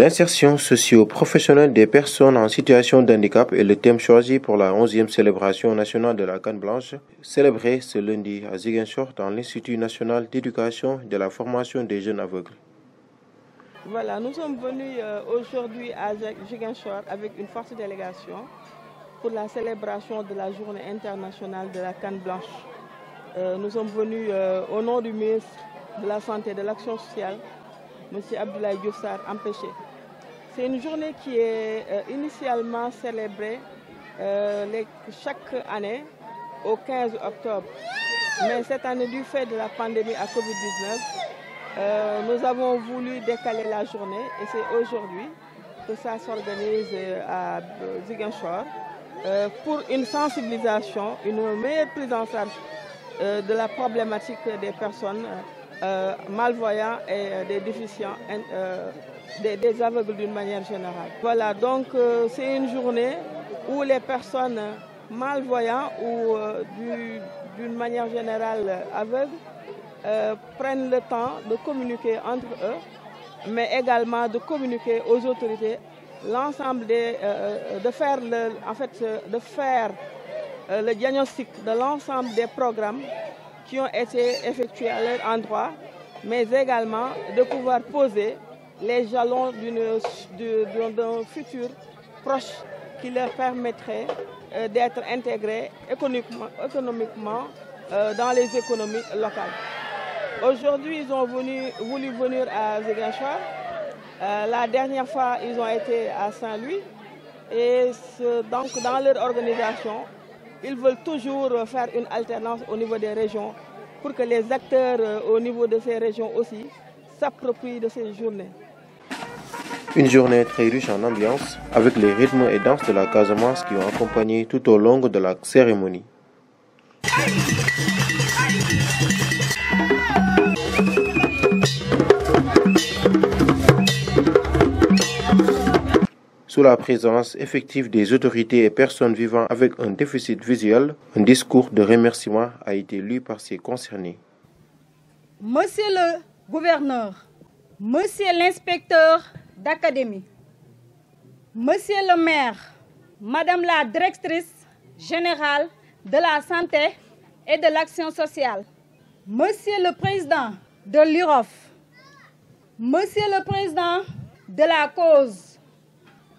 L'insertion socio-professionnelle des personnes en situation de handicap est le thème choisi pour la 11e célébration nationale de la Canne Blanche, célébrée ce lundi à Ziguinchor dans l'Institut national d'éducation et de la formation des jeunes aveugles. Voilà, nous sommes venus aujourd'hui à Ziguinchor avec une forte délégation pour la célébration de la journée internationale de la Canne Blanche. Nous sommes venus au nom du ministre de la Santé et de l'Action sociale, M. Abdoulaye Diouf Sarr empêché. C'est une journée qui est initialement célébrée chaque année au 15 octobre. Mais cette année, du fait de la pandémie à Covid-19, nous avons voulu décaler la journée et c'est aujourd'hui que ça s'organise à Ziguinchor pour une sensibilisation, une meilleure prise en charge de la problématique des personnes malvoyants et des déficients, des aveugles d'une manière générale. Voilà, donc c'est une journée où les personnes malvoyantes ou d'une manière générale aveugles prennent le temps de communiquer entre eux, mais également de communiquer aux autorités l'ensemble de faire le diagnostic de l'ensemble des programmes qui ont été effectués à leur endroit, mais également de pouvoir poser les jalons d'un futur proche qui leur permettrait d'être intégrés économiquement dans les économies locales. Aujourd'hui, ils ont voulu venir à Ziguinchor. La dernière fois, ils ont été à Saint-Louis. Et donc, dans leur organisation, ils veulent toujours faire une alternance au niveau des régions pour que les acteurs au niveau de ces régions aussi s'approprient de ces journées. Une journée très riche en ambiance, avec les rythmes et danses de la Casamance qui ont accompagné tout au long de la cérémonie. Sous la présence effective des autorités et personnes vivant avec un déficit visuel, un discours de remerciement a été lu par ces concernés. Monsieur le gouverneur, monsieur l'inspecteur d'académie, monsieur le maire, madame la directrice générale de la santé et de l'action sociale, monsieur le président de l'UROF, monsieur le président de la cause,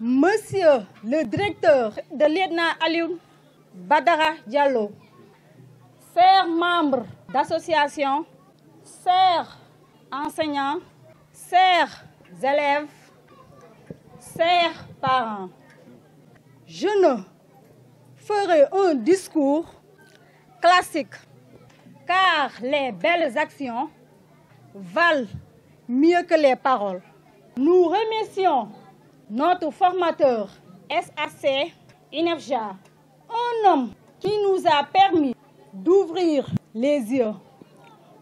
monsieur le directeur de l'IEDNA Alioune Badara Diallo, chers membres d'association, chers enseignants, chers élèves, chers parents, je ne ferai un discours classique car les belles actions valent mieux que les paroles. Nous remercions notre formateur SAC INEFJA, un homme qui nous a permis d'ouvrir les yeux.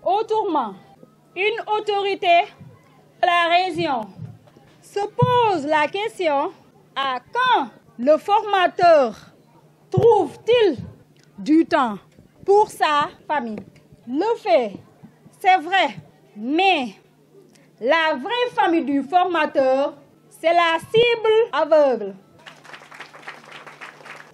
Autrement, une autorité de la région se pose la question à quand le formateur trouve-t-il du temps pour sa famille? Le fait, c'est vrai, mais la vraie famille du formateur, c'est la cible aveugle.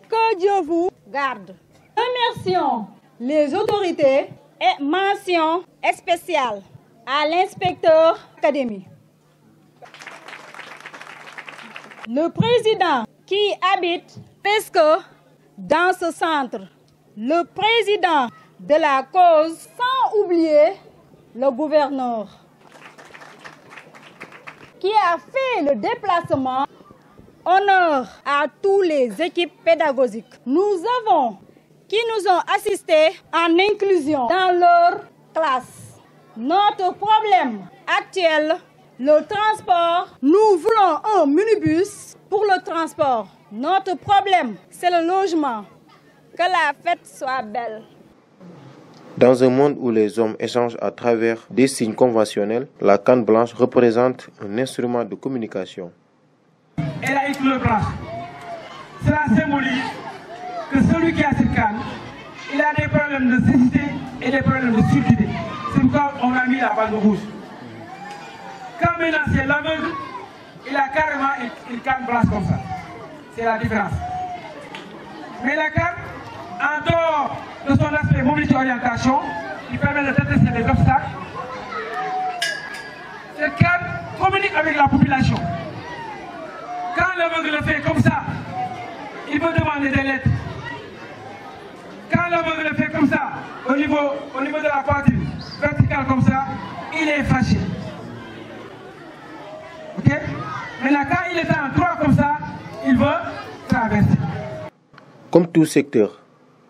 Que Dieu vous garde. Remercions les autorités et mention spéciale à l'inspecteur d'académie. Le président qui habite presque dans ce centre. Le président de la cause, sans oublier le gouverneur, qui a fait le déplacement. Honneur à tous les équipes pédagogiques. Qui nous ont assistés en inclusion dans leur classe. Notre problème actuel, le transport, nous voulons un minibus pour le transport. Notre problème, c'est le logement. Que la fête soit belle. Dans un monde où les hommes échangent à travers des signes conventionnels, la canne blanche représente un instrument de communication. Elle a une couleur blanche. Cela symbolise que celui qui a cette canne, il a des problèmes de cécité et des problèmes de surdité. C'est pourquoi on a mis la bande rouge. Quand maintenant c'est l'aveugle il a carrément une canne blanche comme ça. C'est la différence. Mais la canne, en dehors de son aspect mobilité-orientation, qui permet de détecter des obstacles, cette canne communique avec la population. Quand l'aveugle le fait comme ça, il peut demander des lettres. Quand l'aveugle le fait comme ça, au niveau de la poitrine, verticale comme ça, il est fâché. Ok? Maintenant, quand il est en droit comme ça, il veut traverser. Comme tout secteur,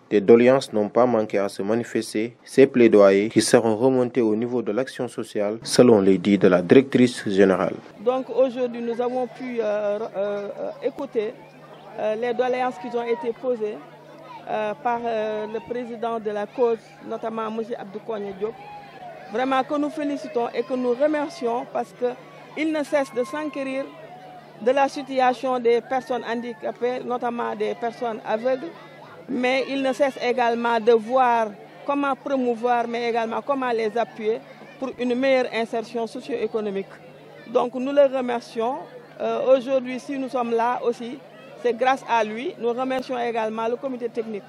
des doléances n'ont pas manqué à se manifester. Ces plaidoyers qui seront remontés au niveau de l'action sociale, selon les dits de la directrice générale. Donc aujourd'hui, nous avons pu écouter les doléances qui ont été posées par le président de la cause, notamment M. Abdou Kogne Diop. Vraiment que nous félicitons et que nous remercions parce qu'il ne cesse de s'enquérir de la situation des personnes handicapées, notamment des personnes aveugles, mais il ne cesse également de voir comment promouvoir, mais également comment les appuyer pour une meilleure insertion socio-économique. Donc nous le remercions. Aujourd'hui, si nous sommes là aussi, c'est grâce à lui. Nous remercions également le comité technique.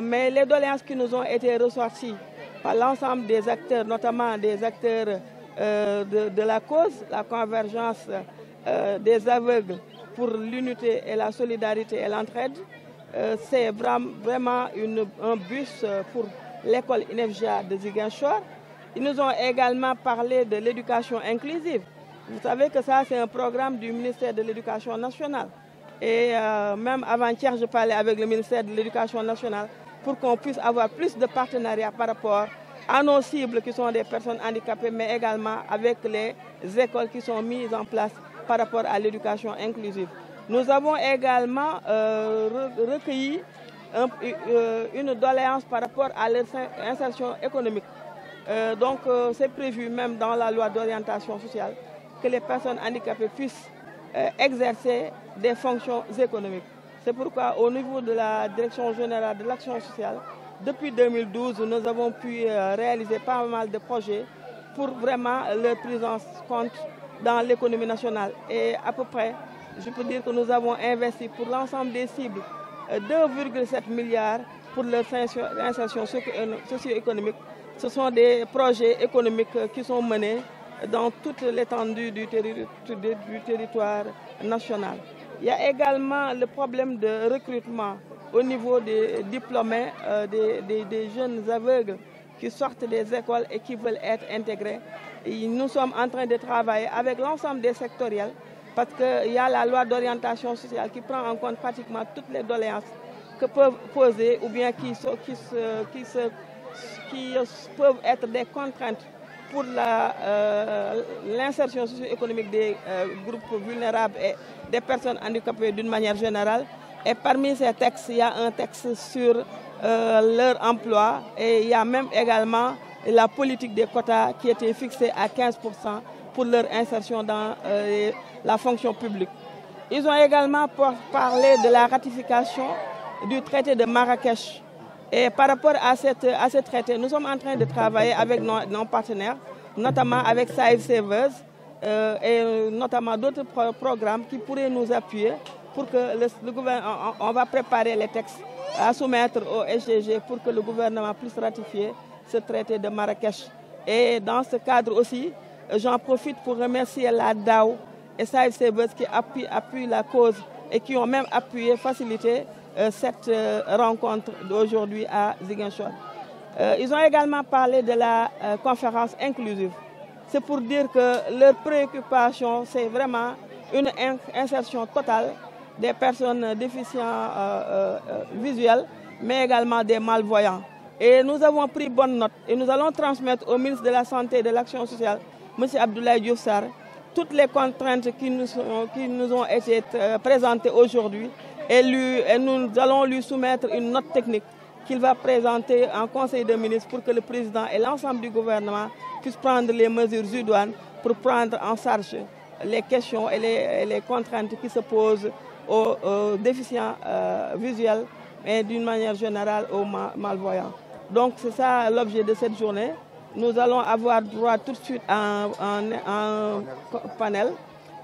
Mais les doléances qui nous ont été ressorties par l'ensemble des acteurs, notamment des acteurs de la cause, la convergence des aveugles pour l'unité et la solidarité et l'entraide, c'est vraiment un bus pour l'école INEFJA de Ziguinchor. Ils nous ont également parlé de l'éducation inclusive. Vous savez que ça, c'est un programme du ministère de l'Éducation nationale. Et même avant-hier, je parlais avec le ministère de l'Éducation nationale pour qu'on puisse avoir plus de partenariats par rapport à nos cibles qui sont des personnes handicapées, mais également avec les écoles qui sont mises en place par rapport à l'éducation inclusive. Nous avons également recueilli une doléance par rapport à l'insertion économique. Donc c'est prévu même dans la loi d'orientation sociale que les personnes handicapées puissent exercer des fonctions économiques. C'est pourquoi au niveau de la Direction générale de l'action sociale, depuis 2012, nous avons pu réaliser pas mal de projets pour vraiment leur prise en compte dans l'économie nationale. Et à peu près, je peux dire que nous avons investi pour l'ensemble des cibles 2,7 milliards pour leur insertion socio-économique. Ce sont des projets économiques qui sont menés dans toute l'étendue du territoire national. Il y a également le problème de recrutement au niveau des diplômés, des jeunes aveugles qui sortent des écoles et qui veulent être intégrés. Et nous sommes en train de travailler avec l'ensemble des sectoriels parce qu'il y a la loi d'orientation sociale qui prend en compte pratiquement toutes les doléances que peuvent poser ou bien qui peuvent être des contraintes pour l'insertion socio-économique des groupes vulnérables et des personnes handicapées d'une manière générale. Et parmi ces textes, il y a un texte sur leur emploi et il y a même également la politique des quotas qui était fixée à 15% pour leur insertion dans la fonction publique. Ils ont également parlé de la ratification du traité de Marrakech. Et par rapport à ce traité, nous sommes en train de travailler avec nos partenaires, notamment avec Save Savers et notamment d'autres programmes qui pourraient nous appuyer pour que le gouvernement, on va préparer les textes à soumettre au SGG pour que le gouvernement puisse ratifier ce traité de Marrakech. Et dans ce cadre aussi, j'en profite pour remercier la DAO et Save Savers qui appuient la cause et qui ont même appuyé, facilité cette rencontre d'aujourd'hui à Ziguinchor. Ils ont également parlé de la conférence inclusive. C'est pour dire que leur préoccupation, c'est vraiment une insertion totale des personnes déficientes visuelles, mais également des malvoyants. Et nous avons pris bonne note et nous allons transmettre au ministre de la Santé et de l'Action sociale, M. Abdoulaye Diouf Sarr, toutes les contraintes qui nous ont été présentées aujourd'hui et nous allons lui soumettre une note technique qu'il va présenter en Conseil des ministres pour que le président et l'ensemble du gouvernement puissent prendre les mesures idoines pour prendre en charge les questions et les contraintes qui se posent aux déficients visuels et d'une manière générale aux malvoyants. Donc c'est ça l'objet de cette journée. Nous allons avoir droit tout de suite à un panel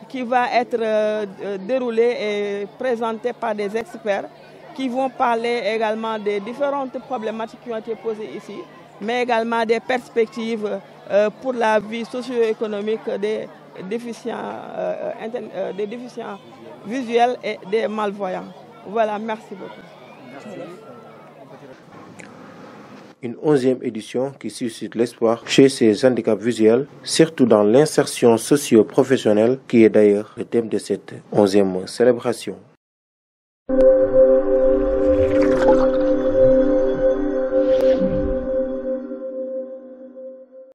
qui va être déroulée et présentée par des experts qui vont parler également des différentes problématiques qui ont été posées ici, mais également des perspectives pour la vie socio-économique des déficients visuels et des malvoyants. Voilà, merci beaucoup. Une 11e édition qui suscite l'espoir chez ces handicaps visuels, surtout dans l'insertion socio-professionnelle, qui est d'ailleurs le thème de cette 11e célébration.